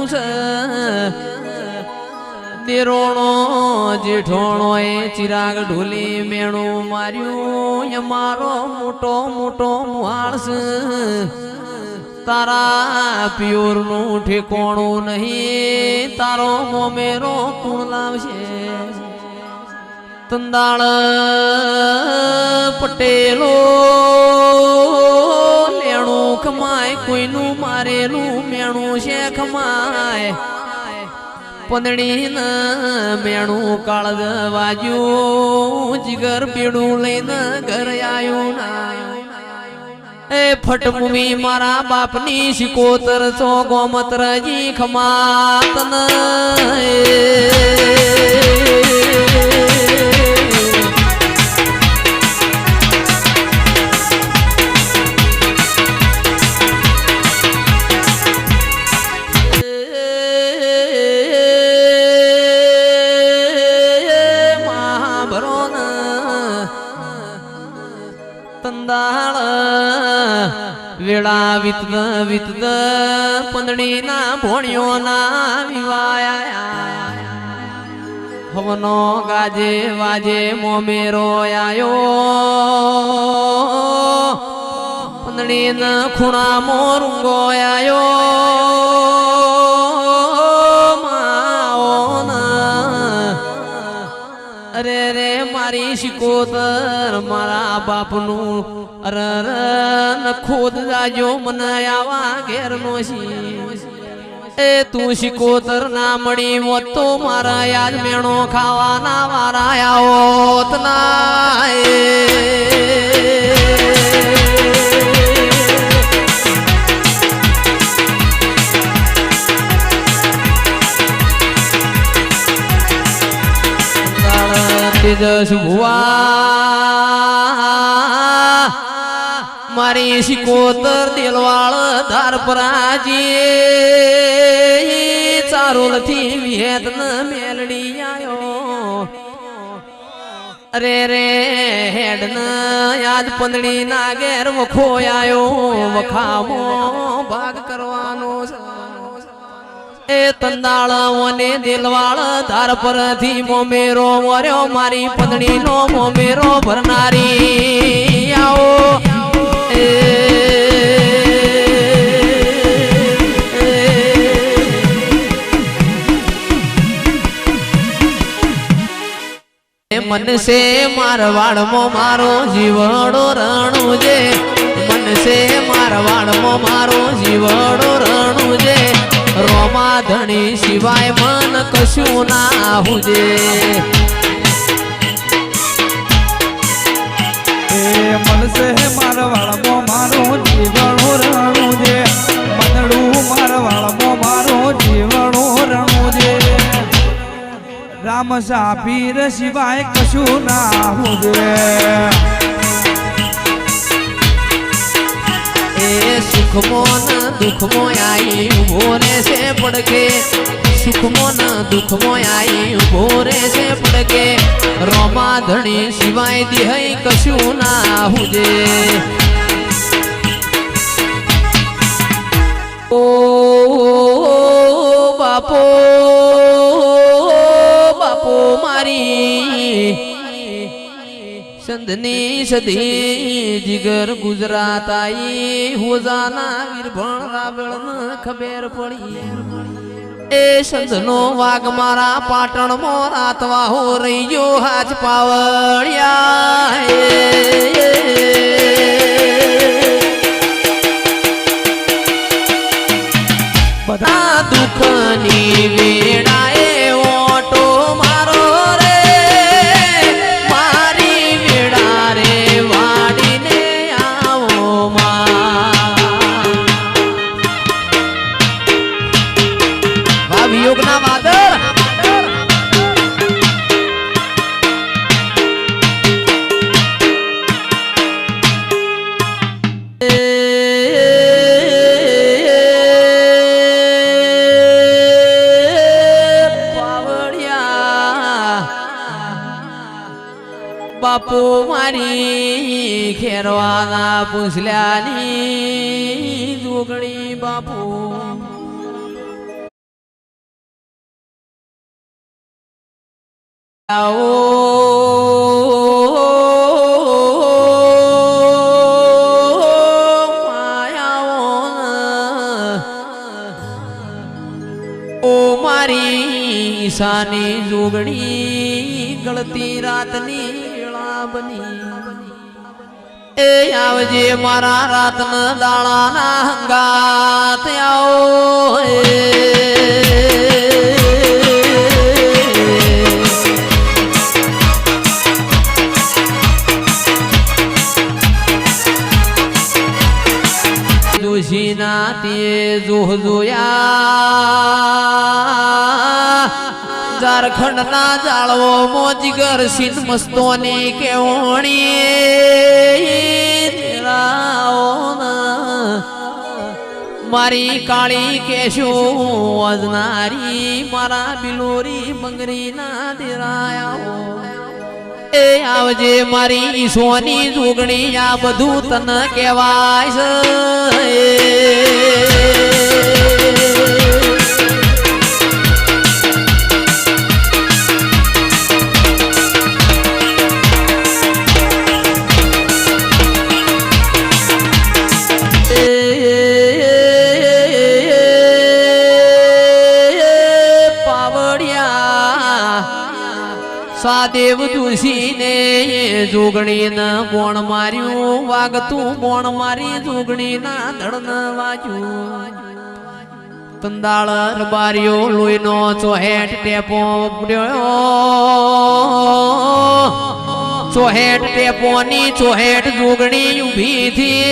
છે દેરોણો જેઠોણો એ ચિરાગ ઢોલી મેણું માર્યું એ મારો મોટો મોટો મુહાળ છે તારા પિયોર નું ઠેકોણું નહીં તારો મોમેરો કોણ લાવશે તંદાળ પટેલો લેણું ખમાય કોઈનું મારેલું મેણું છે ખમાય પંદડી ન મેણું કાળજ વાજ્યું જીગર પીડું લઈને ઘર આવ્યું ના એ ફટમુવી મારા બાપની શિકોતર છો ગોમત્રજી ખમાતન તંદાળ વેળા વિતદ વિતદ પંદડી ના ભોણિયો ના વિવાયા હવનો ગાજે વાજે મોમેરો આયો પંદડી ના ખૂણા મોરુંગો આયો અરે રે મારી શિકોતર મારા બાપનું અરર ખોદ જાજો મને આવા ઘેર નો એ તું શિકોતર ના મળી મોત તો મારા યાદ મેણો ખાવાના વારા આવોત ના તેજસ ભુવા મારી શિકોતર દિલવાળ ધાર પરાજી ચારોલ થી વિહેત ન મેલડી આયો અરે રે હેડ ન યાદ પંદડી ના ઘેર વખો આયો વખામો ભાગ કરવાનો એ તંદાળાઓને દિલવાળ ધાર પરથી મોમેરો વર્યો મારી પંદડી નો મોમેરો ભરનારી આવો મનસે મારવાડમો મારો જીવડો રણું જે મનસે મારવાડમો મારો જીવડો રણું જે રોમા ધણી સિવાય મન કશું ના હુજે મનસે મારવાડમો મારો જીવણો રણું જે મનડું મારવાડમો મારો જીવણો રણું જે રામ સાપીર સિવાય કશું ના હુજે સુખમો ન દુઃખમો આઈ ઉભો રહેશે પડકે સુખમો ન દુઃખમો આઈ ઉભો રહેશે પડકે રોમા ધણી સિવાય દેહ કશું ના હુજે ઓ બાપો બાપો મારી સંધની સધી જીગર ગુજરાત આઈ હોજાના વીરભણ રાવણ ખબર પડી એ સંધનો વાઘ મારા પાટણ મો રાતવા હો રહી ગયો હાથ પાવળિયા બધા દુઃખની વેળાએ ઓટો મારો બાપુ મારી ખેરવાના પૂછલ્યાની જોગણી બાપુ આવો ઓ મારી ઈશાની જોગણી ગળતી રાતની વેળા બની એ આવજે મારા રાતના દાડાના હંગાત આવો જોશીના તે જોહ જોયા ઝારખંડના જાળવો મોજીગર સિંધ મસ્તોની કેવણી મારી કાળી કેશો અજનારી મારા બિલોરી બંગરી ના દેરાયા એ આવજે મારી સોની જોગણી આ બધું તને કહેવાય સાદેવ તુલસીને જોગણીના બોણ માર્યું વાગતું બોણ મારી જોગણીના ધડન વાજ્યું તંદાળ રબારીઓ લોહીનો ચોહેટ ટેપો ચોહેટ ટેપોની ચોહેટ જોગણી ઊભી થી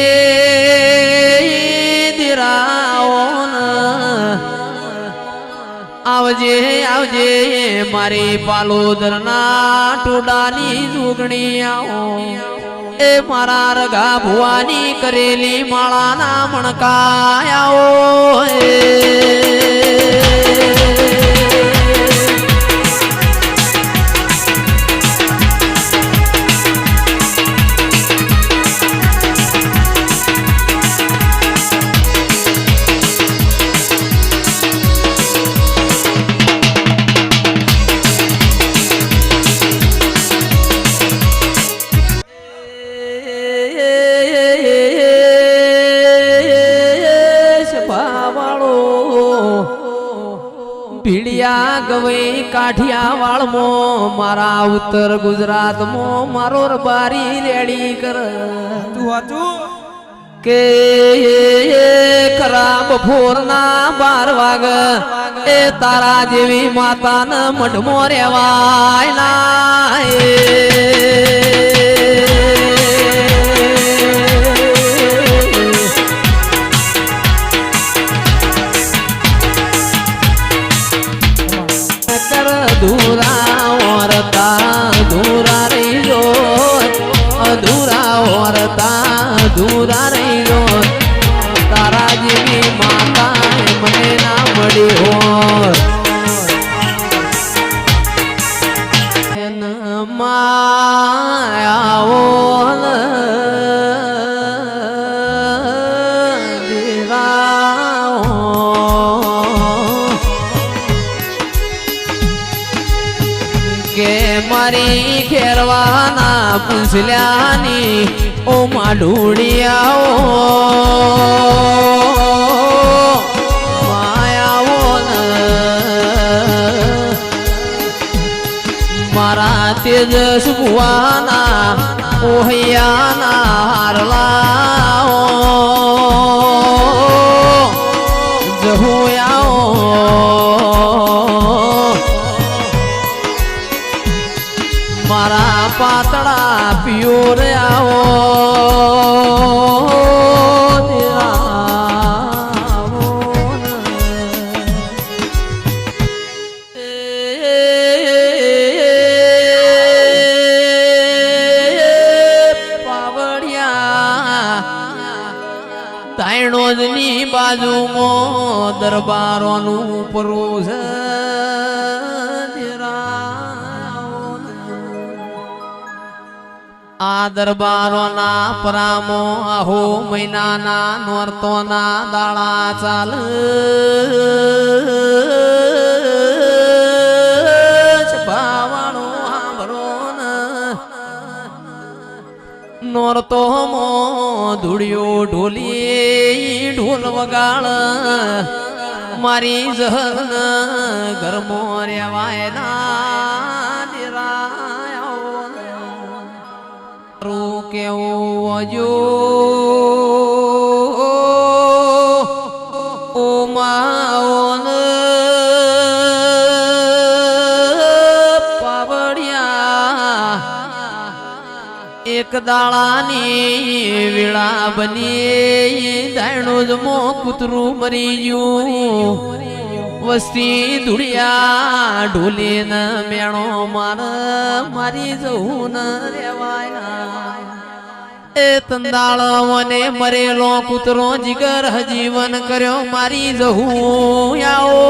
દિરાઓ આવજે આવજે મારી પાલોદરના ટોડાની જોગણી આવો એ મારા રગા ભુવાની કરેલી માળાના મણકા આવો ભીડિયા ગવઈ કાઠિયાવાડમાં મારા ઉત્તર ગુજરાતમાં મારો રબારી રેડી કર તું વાંચું કે ખરાબ ફોરના 12 વાગ એ તારા જેવી માતાને મઢમાં રેવાય ના અધૂરા ઓરતા અધૂરા રહી જો અધૂરા ઓરતા અધૂરા રહી જો તારા જેવી માતા મને ના મળી હોય માયાઓ કે મારી ખેરવાના પૂછલ્યાની ઓ માઢુડિયાઓ માયાઓ મારા તેજસ ભુવાના ઓહૈયાના હારલાઓ જહુયાઓ મારા પાતળા પિયોર આવો તાયણોજની બાજુમાં દરબારોનું પરોસ આ દરબારોના પરામો આહો મહિનાના નોરતોના દાડા ચાલ ભાવાળો નોરતો મો ધૂળિયો ઢોલી ઢોલ વગાળ મારી જહન ઘરમો રેવાય ના દેરાયો રું કેવું અજો ઓ માઓન પાવડિયા એક દાળાની વીળા બની દાયણું જ મો કૂતરું મરી ગયું વસ્તી ધૂળિયા ઢોલી ન મેણો મારી જવું ન રેવાય એ તંદાળ મને મરેલો કૂતરો જીગર જીવન કર્યો મારી જવું આવો